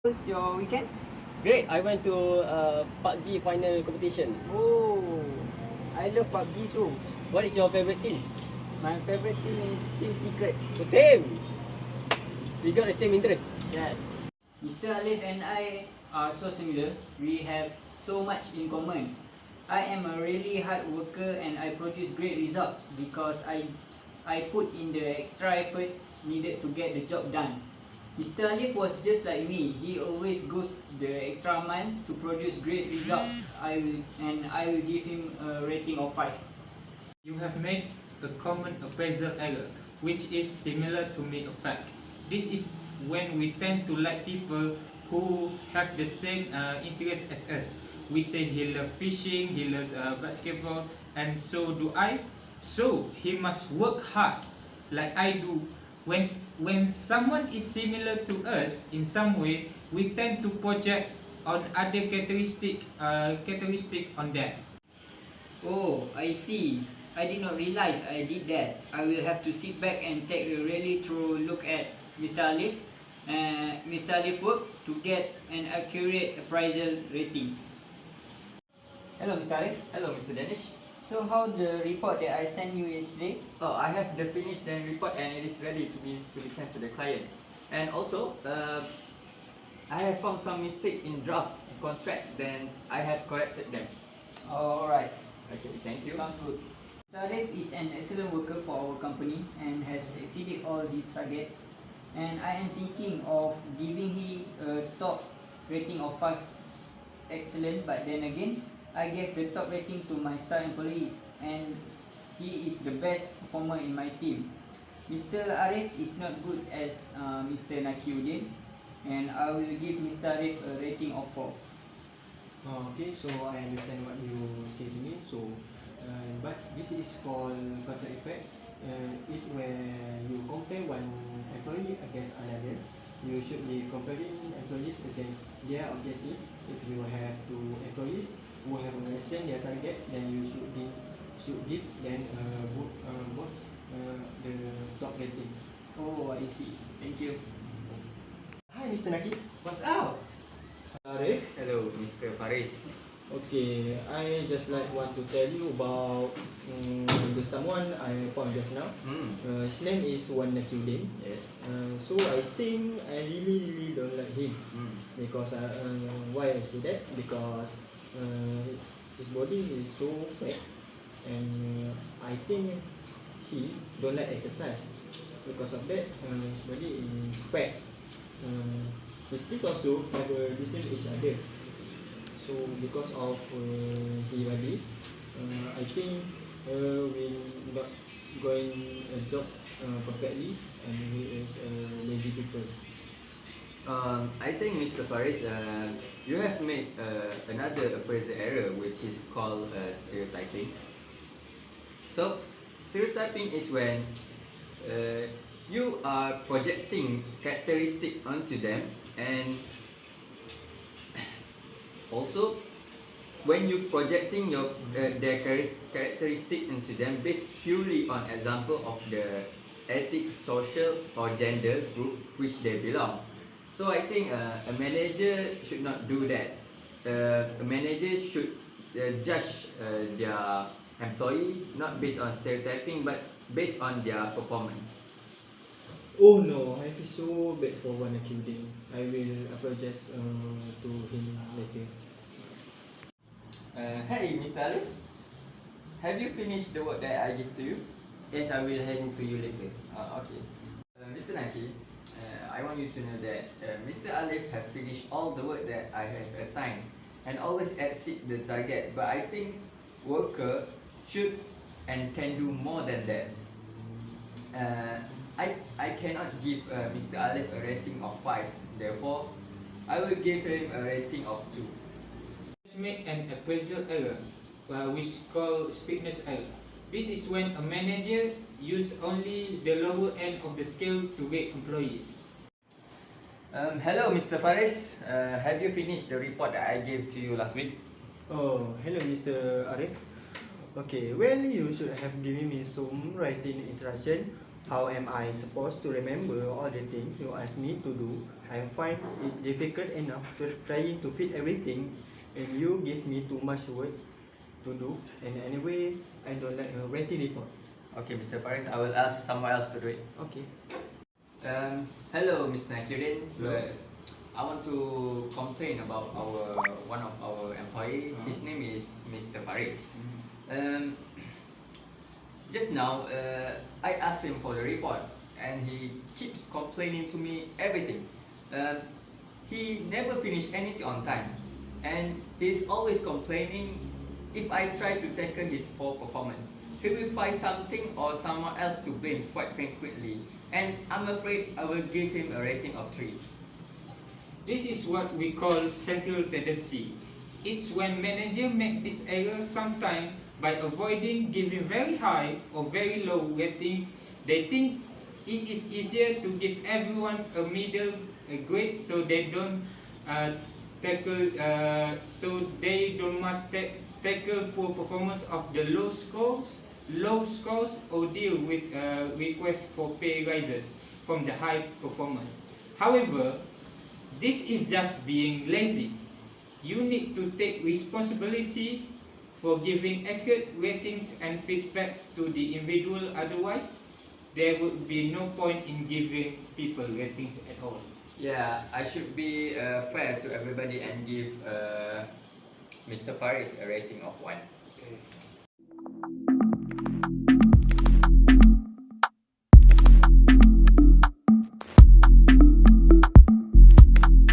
What's your weekend? Great, I went to PUBG final competition. Oh, I love PUBG too. What is your favorite team? My favorite team is Team Secret. The same. We got the same interest. Yes. Mr. Alif and I are so similar. We have so much in common. I am a really hard worker and I produce great results because I put in the extra effort needed to get the job done. Mr. Alif was just like me. He always goes the extra mile to produce great results. I will give him a rating of 5. You have made a common appraisal error, which is similar to make a fact. This is when we tend to like people who have the same interest as us. We say he loves fishing, he loves basketball, and so do I. So he must work hard like I do. When someone is similar to us in some way, we tend to project on other characteristic on them. Oh, I see. I did not realize I did that. I will have to sit back and take a really thorough look at Mr. Alif. Mr. Alif works to get an accurate appraisal rating. Hello, Mr. Arif. Hello, Mr. Danish. So how the report that I sent you yesterday? Oh, I have the finished the report and it is ready to be sent to the client. And also, I have found some mistake in draft contract. Then I have corrected them. Alright. Okay, thank you. Sounds good. Mr. Alif is an excellent worker for our company and has exceeded all his targets. And I am thinking of giving him a top rating of 5. Excellent, but then again, I gave the top rating to my star employee and he is the best performer in my team. Mr. Arif is not good as Mr. Naqiuddin, and I will give Mr. Arif a rating of 4. Okay, so I understand what you say to me. So, but this is called contract effect. It when you compare one employee against another, you should be comparing employees against their objective. If you have two employees who have understand their target, then you should give them both the top rating. Oh, I see. Thank you. Hi, Mr. Naki. What's up? Arif. Hello, Mr. Faris. Okay, I just want to tell you about the someone I found just now. His name is Naqiuddin. Yes. So I think I really don't like him because why I say that, because his body is so fat and I think he don't like exercise. Because of that, his body is fat. His teeth also have the same each other. So because of his body, I think will not going a job perfectly, and he is lazy people. I think, Mr. Faris, you have made another appraisal error, which is called stereotyping. So, stereotyping is when you are projecting characteristic onto them, and also when you projecting their characteristic into them based purely on example of the ethnic, social or gender group which they belong. So I think a manager should not do that. A manager should judge their employee not based on stereotyping but based on their performance. Oh no, I feel so bad for Naqiuddin. I will apologize to him later. Hey, Mr. Alif, have you finished the work that I give to you? Yes, I will hand to you later. Okay. Mr. Naki, I want you to know that Mr. Alif have finished all the work that I have assigned and always exceed the target. But I think worker should and can do more than that. I cannot give Mr. Alif a rating of 5. Therefore, I will give him a rating of 2. Made an appraisal error, which is called strictness error. This is when a manager uses only the lower end of the scale to rate employees. Hello, Mr. Faris. Have you finished the report that I gave to you last week? Oh, hello, Mr. Arif. Okay, well, you should have given me some writing instruction How am I supposed to remember all the things you ask me to do? I find it difficult enough to trying to fit everything, and you give me too much work to do. And anyway, I don't like a writing report. Okay, Mr. Faris, I will ask someone else to do it. Okay. Hello, Ms. Naqiuddin. Hello. I want to complain about one of our employee. His name is Mr. Faris. Just now, I asked him for the report, and he keeps complaining to me everything. He never finished anything on time, and he's always complaining if I try to tackle his poor performance. He will find something or someone else to blame quite frequently, and I'm afraid I will give him a rating of 3. This is what we call central tendency. It's when managers make this error sometimes by avoiding giving very high or very low ratings. They think it is easier to give everyone a middle grade, so they don't tackle poor performance of the low scores or deal with requests for pay rises from the high performers. However, this is just being lazy. You need to take responsibility for giving accurate ratings and feedbacks to the individual, otherwise there would be no point in giving people ratings at all. Yeah, I should be fair to everybody and give Mr. Faris a rating of 1. Okay.